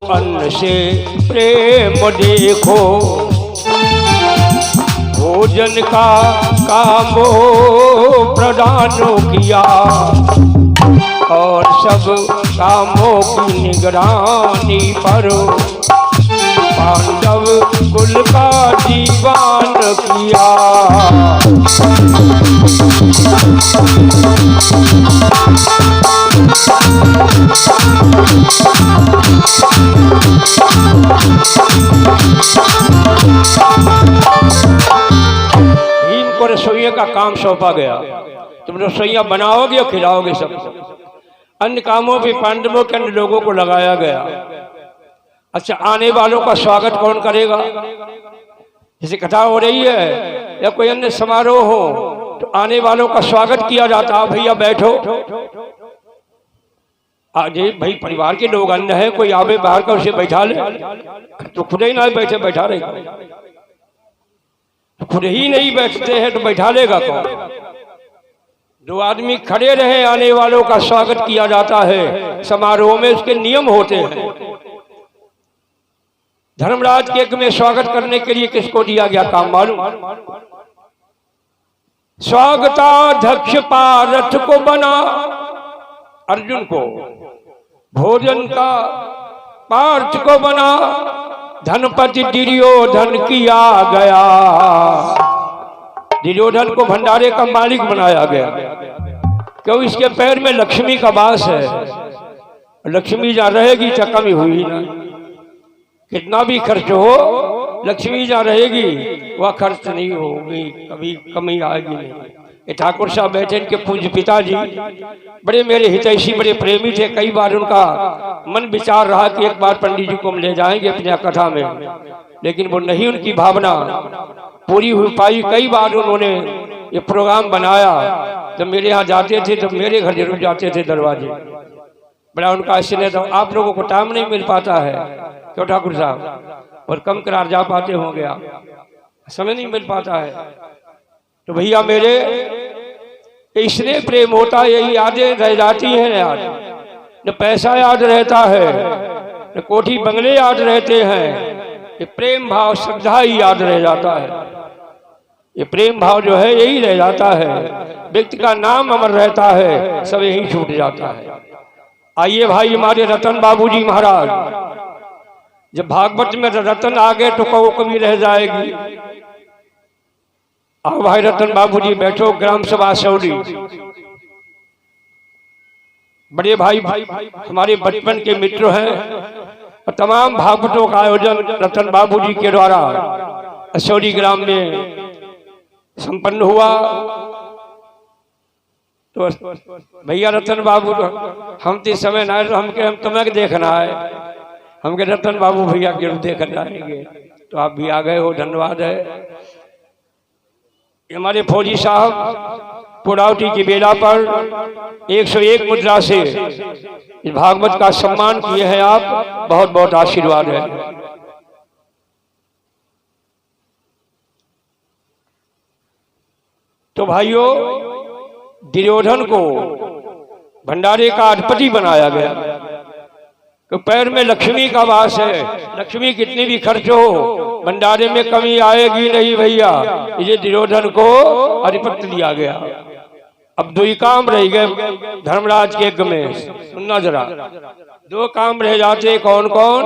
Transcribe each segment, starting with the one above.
अन्न से प्रेम देखो, भोजन का कामो प्रदान किया और सब कामों की निगरानी पर पांडव कुल का दीवान किया। इनको रसोइया का काम सौंपा गया, तुम रसोइया बनाओगे और खिलाओगे सबको। अन्य कामों पे पांडवों के अन्य लोगों को लगाया गया। अच्छा, आने वालों का स्वागत कौन करेगा? जैसे कथा हो रही है या कोई अन्य समारोह हो तो आने वालों का स्वागत किया जाता है, भैया बैठो। आज भाई परिवार के लोग अन्य है, कोई आवे बाहर का उसे बैठा ले तो खुद ही ना बैठे, बैठा रहेगा। तो खुद ही नहीं बैठते हैं तो बैठा लेगा कौन? दो आदमी खड़े रहे, आने वालों का स्वागत किया जाता है। समारोह में उसके नियम होते हैं। धर्मराज के यज्ञ में स्वागत करने के लिए किसको दिया गया काम मालूम? स्वागताध्यक्ष पारथ को बना, अर्जुन को। भोजन का पार्थ को बना, धनपति दुर्योधन किया गया। दुर्योधन को भंडारे का मालिक बनाया गया, क्यों? इसके पैर में लक्ष्मी का वास है। लक्ष्मी जहाँ रहेगी चाहे कमी हुई ना, कितना भी खर्च हो, लक्ष्मी जहाँ रहेगी वह खर्च नहीं होगी, कभी कमी आएगी नहीं। ये ठाकुर साहब बैठे, इनके पूज्य पिताजी बड़े मेरे हितैषी, बड़े प्रेमी थे। कई बार उनका मन विचार रहा कि एक बार पंडित जी को हम ले जाएंगे अपनी कथा में, लेकिन वो नहीं, उनकी भावना पूरी हो पाई। कई बार उन्होंने ये प्रोग्राम बनाया, जब मेरे यहाँ जाते थे तो मेरे घर जरूर जाते थे दरवाजे। बड़ा उनका स्नेह था। आप लोगों को टाइम नहीं मिल पाता है क्यों ठाकुर साहब? और कम करार जा पाते होंगे आप, समय नहीं मिल पाता है। तो भैया मेरे इसलिए प्रेम होता है, यही यादें रह जाती हैं यार। न पैसा याद रहता है, न कोठी बंगले याद रहते हैं, ये प्रेम भाव श्रद्धा ही याद रह जाता है। ये प्रेम भाव जो है यही रह जाता है। व्यक्ति का नाम अमर रहता है, सब यही छूट जाता है। आइए भाई, हमारे रतन बाबूजी महाराज, जब भागवत में रतन आ गए तो कहो कभी रह जाएगी। आओ भाई रतन बाबूजी बैठो, ग्राम सभा सौरी। बड़े भाई हमारे बचपन के मित्र हैं और तमाम भागवतों का आयोजन रतन बाबूजी के द्वारा असौरी ग्राम में संपन्न हुआ। तो भैया रतन बाबू, हम तो समय ना तो हम तुम्हें देखना है, हमके रतन बाबू भैया के देखना जाएंगे। तो आप भी आ गए हो, धन्यवाद है। हमारे फौजी साहब पुरावटी की बेला पर 101 मुद्रा से इस भागवत का सम्मान किए हैं आप, बहुत बहुत आशीर्वाद है। तो भाइयों, दुर्योधन को भंडारे का अधिपति बनाया गया, तो पैर में लक्ष्मी का वास है। लक्ष्मी कितनी भी खर्च हो, भंडारे में कमी आएगी नहीं भैया। इसे दुर्योधन को अधिपति दिया गया। अब दो ही काम रह गए धर्मराज के यज्ञ में, सुनना जरा। दो काम रह जाते, कौन कौन?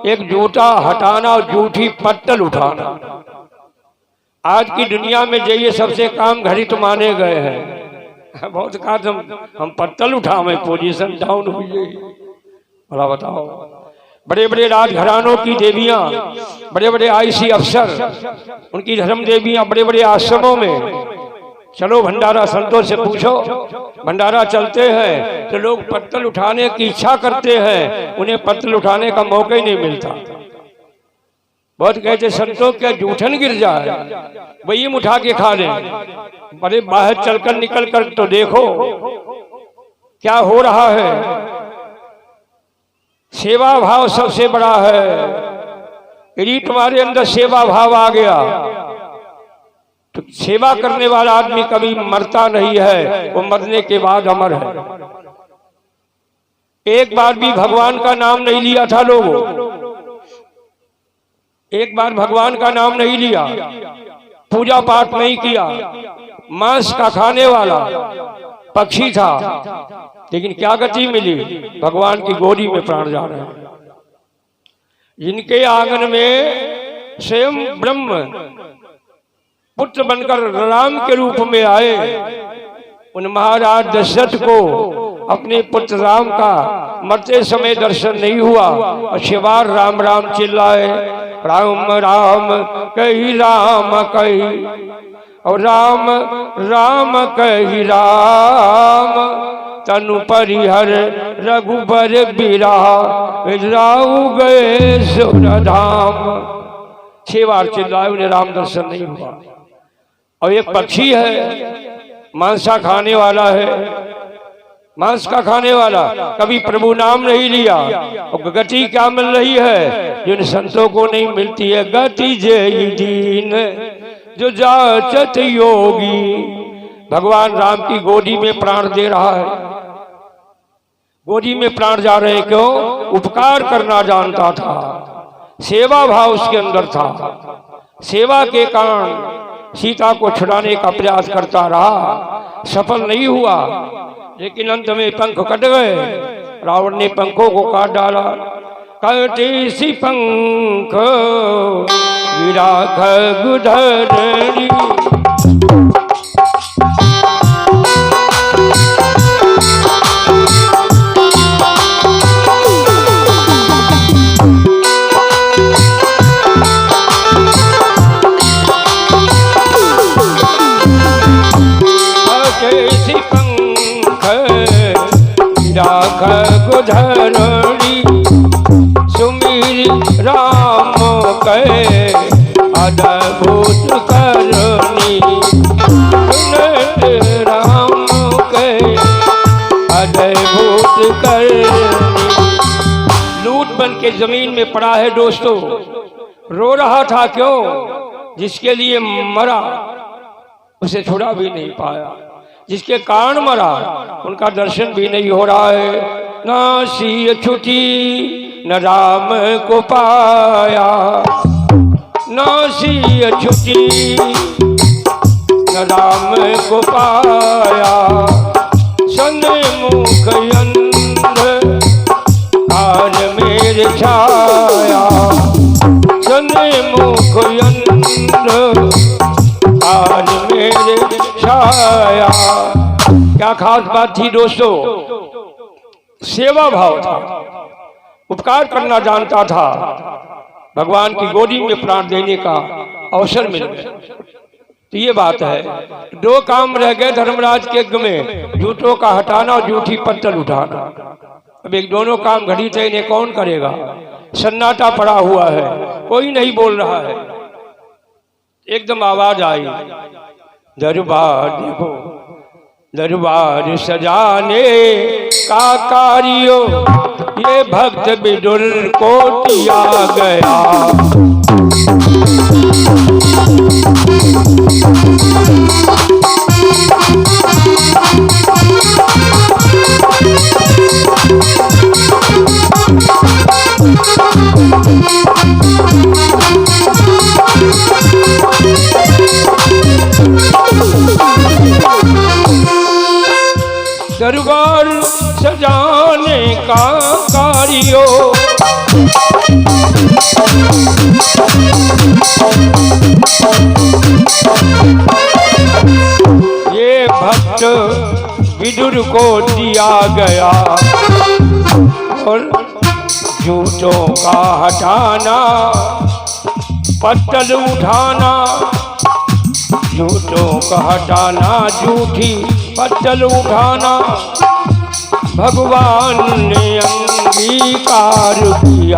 एक जूता हटाना और जूठी पत्तल उठाना। आज की दुनिया में जाइए, सबसे काम घड़ित माने गए हैं। बहुत कहा हम पत्तल उठावे, पोजीशन डाउन हुई। भला बताओ, बड़े बड़े राजघरानों की देवियां, बड़े बड़े आईसी अफसर, उनकी धर्म देवियां बड़े बड़े आश्रमों में, चलो भंडारा संतों से पूछो, भंडारा चलते हैं तो लोग पत्तल उठाने की इच्छा करते हैं, उन्हें पत्तल उठाने का मौका ही नहीं मिलता। बहुत कहते संतों क्या जूठन गिर जाए, वही उठा के खा लें। बड़े बाहर चलकर निकल कर तो देखो क्या हो रहा है। सेवा भाव सबसे बड़ा है। यदि तुम्हारे अंदर सेवा भाव आ गया सेवा करने वाला आदमी कभी मरता नहीं है, वो मरने के बाद अमर है। एक बार भी भगवान का नाम नहीं लिया था लोगों, एक बार भगवान का नाम नहीं लिया, पूजा पाठ नहीं किया, मांस का खाने वाला पक्षी था, लेकिन क्या गति मिली? भगवान की गोदी में प्राण जा रहे हैं। जिनके आंगन में स्वयं ब्रह्म पुत्र बनकर राम के रूप में आए, उन महाराज दशरथ को अपने पुत्र राम का मरते समय दर्शन नहीं हुआ और शिवार राम राम चिल्लाए, राम राम कही राम कही, और राम राम कही राम, तनु परिहर रघुबर बिराह, राऊ गए सुरधाम। 6 बार चिल्लाए, उन्हें राम दर्शन नहीं हुआ। और एक पक्षी है, मांसा खाने वाला है, मांस का खाने वाला, कभी प्रभु नाम नहीं लिया। और गति क्या मिल रही है जिन संतों को नहीं मिलती है? गति जय दीन जो जाचत योगी। भगवान राम की गोदी में प्राण दे रहा है, गोदी में प्राण जा रहे, क्यों? उपकार करना जानता था, सेवा भाव उसके अंदर था। सेवा के कारण सीता को छुड़ाने का प्रयास करता रहा, सफल नहीं हुआ, लेकिन अंत में पंख कट गए। रावण ने पंखों को काट डाला। कटे सी पंख गिरा खगधरणी, खगधरणी, सुमिर राम कै अद्भुत करनी, राम कै अद्भुत करनी। लूट बन के जमीन में पड़ा है दोस्तों, रो रहा था, क्यों? जिसके लिए मरा उसे छुड़ा भी नहीं पाया, जिसके कारण मरा उनका दर्शन भी नहीं हो रहा है। ना सी छुटी न राम को पाया, ना सी छुटी न राम को पाया, सन्मुख अंध आज मेरे छाया, सन्मुख अंध आज मेरे छाया। क्या खास बात थी दोस्तों? सेवा भाव था, उपकार करना जानता था, भगवान की गोदी में प्राण देने का अवसर मिल गया। तो ये बात है। 2 काम रह गए धर्मराज के यज्ञ में, जूतों का हटाना और जूठी पत्तल उठाना। अब एक दोनों काम घड़ी से इन्हें कौन करेगा? सन्नाटा पड़ा हुआ है, कोई नहीं बोल रहा है। एकदम आवाज आई, दरबार देखो, दरबार सजाने का कार्यो ये भक्त विदुर को दिया गया। दरबार सजाने का कार्यो ये भक्त विदुर को दिया गया, और जूतों का हटाना पत्तल उठाना, जूतों का हटाना जूठी पत्तल उठाना, भगवान ने अंगीकार किया।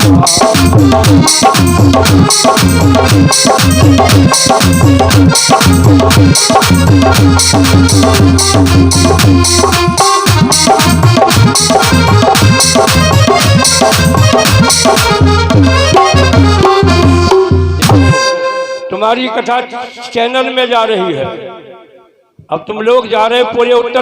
हमारी कथा चैनल में जा रही है। अब तुम लोग जा रहे पूरे उत्तर